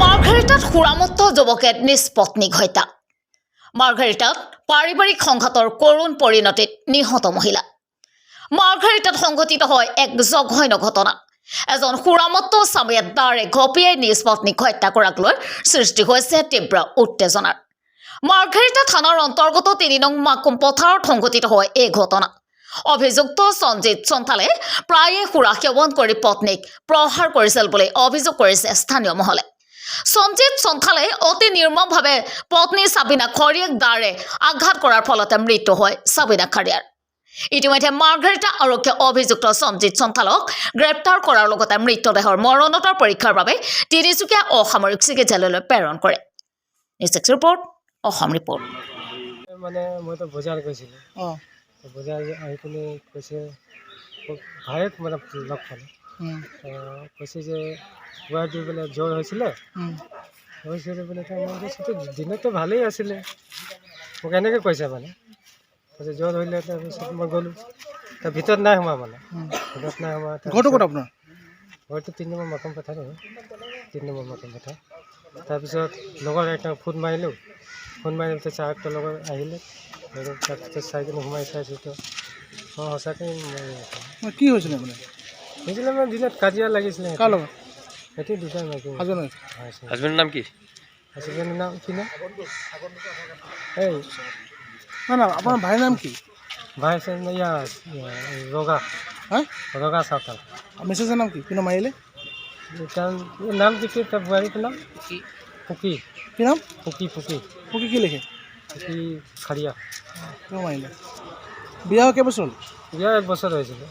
মাৰ্ঘেৰিটাত সুৰামুক্ত যুৱকে নিষ্পত্নীক হত্যা। মাৰ্ঘেৰিটাত পাৰিবাৰিক সংঘাতৰ কৰুণ পৰিণতিত নিহত মহিলা। মাৰ্ঘেৰিটাত সংঘটিত হয় এক জঘন্য ঘটনা। এজন সুৰামুক্ত স্বামীয়ে দাৰে ঘপিয়াই নিষ্পত্নীক হত্যা কৰাক লৈ সৃষ্টি হৈছে তীব্ৰ উত্তেজনাৰ। মাৰ্ঘেৰিটা থানাৰ অন্তৰ্গত ৩ নং মাকুম পথাৰত সংঘটিত হয় এই ঘটনা। অভিযুক্ত সঞ্জিত সন্থালে প্ৰায়ে সুৰা সেৱন কৰি পত্নীক প্ৰহাৰ কৰিছিল বুলি অভিযোগ কৰিছে স্থানীয় মহলে। সঞ্জিত সন্থালে অতি নিৰ্মমভাৱে পত্নী সাবিনা খৰিয়াক দাৰে আঘাত কৰাৰ ফলতে মৃত্যু হয় সাবিনা খৰিয়াৰ। ইতিমধ্যে মাৰ্ঘেৰিটা আৰক্ষীয়ে অভিযুক্ত সঞ্জিত সন্থালক গ্ৰেপ্তাৰ কৰাৰ লগতে মৃতদেহৰ মৰণোত্তৰ পৰীক্ষাৰ বাবে তিনিচুকীয়া অসামৰিক চিকিৎসালয়লৈ প্ৰেৰণ কৰে। News report Assam report. মানে মই তো বজাৰ গৈছিলোঁ, বজাৰ আহি পিনে কৈছে ভায়েক মানে লগ পালে, কৈছে যে গুৱাহাটী বোলে জ্বৰ হৈছিলে বোলে। মই কৈছোঁ দিনততো ভালেই আছিলে, মোক এনেকৈ কৈছে মানে কৈছে জ্বৰ হ'লে। তাৰপিছত মই গ'লোঁ, তাৰ ভিতৰত নাই সোমোৱা মানে ভিতৰত নাই সোমোৱা। ঘৰটো ক'ত আপোনাৰ? ঘৰটো ৩ নম্বৰ মাকুম পথাৰ হয়, ৩ নম্বৰ মাকুম পথাৰ। তাৰপিছত লগৰ এটা ফোন মাৰিলোঁ, ফোন মাৰি চাহটোৰ লগত আহিলে, তাৰপিছত চাই কিনে সোমাই চাইছোঁ তো সঁচাকৈ কি হৈছিলে মানে? হৈছিলে মানে দিনত কাজিয়া লাগিছিলে। কাৰ লগত? সেইটো দুটাই মাইকী। হাজবেণ্ডৰ নাম কি? হাজবেণ্ডৰ নাম কি না? এই না আপোনাৰ ভাইৰ নাম কি? ভাই ৰগা ৰগা চাওতাল। মেছেজৰ নাম কি? কিন্তু মাৰিলে নাম কি? তাৰ বোৱাৰীটোৰ নাম ফুকি। কি নাম? ফুকি ফুকি ফুকি কি লিখে? ফুকি খাৰিয়া। কিয় মাৰিলে? বিয়া কেইবছৰ হ'ল? বিয়া 1 বছৰ হৈছিলে।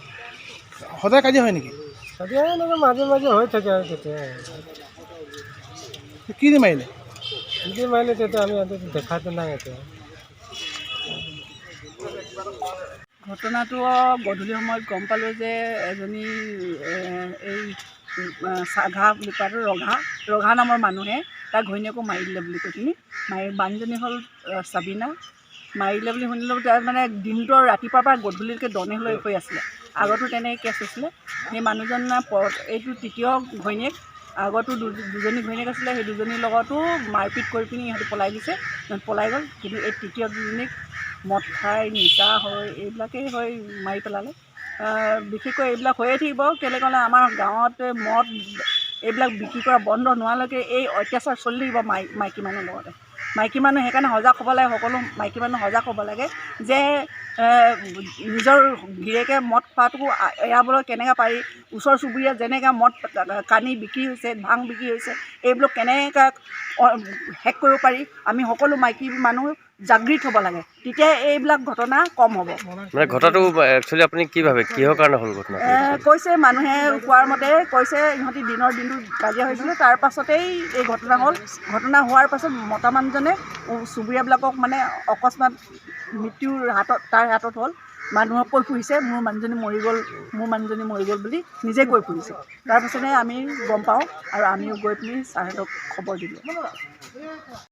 সদায় কাজিয়া হয় নেকি? কাজিয়া এনেকৈ মাজে মাজে হৈ থাকে আৰু তেতিয়া কি দি মাৰিলে? যদি মাৰিলে তেতিয়া আমি দেখাটো নাই এতিয়া। ঘটনাটো গধূলি সময়ত গম পালোঁ যে এজনী এই চাঘা বুলি কোৱাটো ৰঘা নামৰ মানুহে তাৰ ঘৈণীয়েকো মাৰি দিলে বুলি কৈ পিনি মানুহজনী হ'ল সাবিনা। মাৰিলে বুলি শুনিলোঁ। তাৰ মানে দিনটোৰ ৰাতিপুৱাৰ পৰা গধূলিলৈকে দনে হৈ আছিলে। আগতো তেনেকৈ কেছ হৈছিলে। সেই মানুহজনৰ এইটো তৃতীয় ঘৈণীয়েক। আগতো দুজনী ঘৈণীয়েক আছিলে, সেই দুজনীৰ লগতো মাৰপিট কৰি পিনি ইহঁতি পলাই দিছে, পলাই গ'ল। কিন্তু এই তৃতীয় দুজনীক মদ খাই নিচা হৈ এইবিলাকেই হৈ মাৰি পেলালে। বিশেষকৈ এইবিলাক হৈয়ে থাকিব। কেলৈ ক'লে আমাৰ গাঁৱত মদ এইবিলাক বিক্ৰী কৰা বন্ধ নোহোৱালৈকে এই অত্যাচাৰ চলি থাকিব মাইকী মানুহৰ লগতে। মাইকী মানুহ সেইকাৰণে সজাগ হ'ব লাগে, সকলো মাইকী মানুহ সজাগ হ'ব লাগে যে নিজৰ গিৰিয়েকে মদ খোৱাটোকো এৰাবলৈ কেনেকৈ পাৰি, ওচৰ চুবুৰীয়া যেনেকৈ মদ কানি বিক্ৰী হৈছে, ভাং বিক্ৰী হৈছে, এইবিলাক কেনেকৈ শেষ কৰিব পাৰি, আমি সকলো মাইকী মানুহ জাগৃত হ'ব লাগে। তেতিয়া এইবিলাক ঘটনা কম হ'ব। মানে ঘটনাটো একচুৱেলি আপুনি কি ভাবে কিহৰ কাৰণে হ'ল ঘটনা? কৈছে মানুহে কোৱাৰ মতে কৈছে ইহঁতি দিনটো কাজিয়া হৈছিলে, তাৰ পাছতেই এই ঘটনা হ'ল। ঘটনা হোৱাৰ পাছত মতা মানুহজনে চুবুৰীয়াবিলাকক মানে অকস্মাত মৃত্যুৰ তাৰ হাতত হ'ল। মানুহক কৈ ফুৰিছে মোৰ মানুহজনী মৰি গ'ল বুলি নিজে কৈ ফুৰিছে। তাৰপাছতে আমি গম পাওঁ আৰু আমিও গৈ পিনি ছাৰহঁতক খবৰ দিলোঁ।